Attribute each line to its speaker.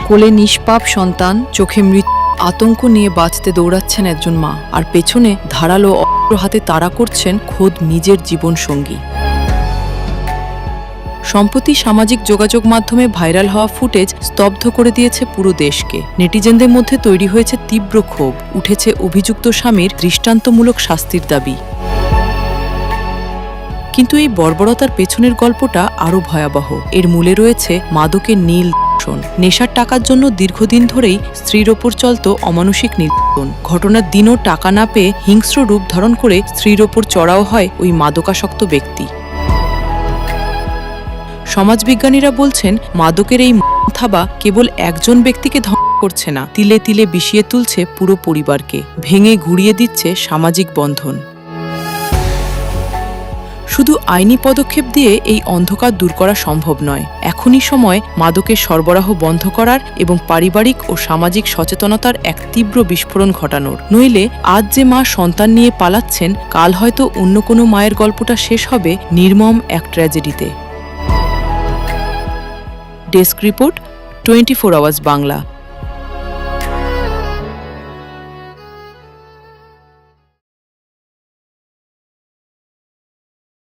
Speaker 1: কোলে নিষ্পাপ সন্তান, চোখে মৃত্যু, আতঙ্ক নিয়ে বাঁচতে দৌড়াচ্ছেন একজন মা, আর পেছনে ধারালো অস্ত্র হাতে তাড়া করছেন খোদ নিজের জীবনসঙ্গী। সম্প্রতি সামাজিক যোগাযোগ মাধ্যমে ভাইরাল হওয়া ফুটেজ স্তব্ধ করে দিয়েছে পুরো দেশকে। নেটিজেনদের মধ্যে তৈরি হয়েছে তীব্র ক্ষোভ, উঠেছে অভিযুক্ত স্বামীর দৃষ্টান্তমূলক শাস্তির দাবি। কিন্তু এই বর্বরতার পেছনের গল্পটা আরও ভয়াবহ। এর মূলে রয়েছে মাদকের নীল দর্শন। নেশার টাকার জন্য দীর্ঘদিন ধরেই স্ত্রীর ওপর চলত অমানসিক নির্যাতন। ঘটনার দিনও টাকা না পেয়ে হিংস্র রূপ ধারণ করে স্ত্রীর ওপর চড়াও হয় ওই মাদকাসক্ত ব্যক্তি। সমাজবিজ্ঞানীরা বলছেন, মাদকের এই থাবা কেবল একজন ব্যক্তিকে ধ্বংস করছে না, তিলে তিলে বিষিয়ে তুলছে পুরো পরিবারকে, ভেঙে গুঁড়িয়ে দিচ্ছে সামাজিক বন্ধন। শুধু আইনি পদক্ষেপ দিয়ে এই অন্ধকার দূর করা সম্ভব নয়। এখনই সময় মাদকের সরবরাহ বন্ধ করার এবং পারিবারিক ও সামাজিক সচেতনতার এক তীব্র বিস্ফোরণ ঘটানোর। নইলে আজ যে মা সন্তান নিয়ে পালাচ্ছেন, কাল হয়তো অন্য কোনো মায়ের গল্পটা শেষ হবে নির্মম এক ট্র্যাজেডিতে। Desk report, 24 hours Bangla.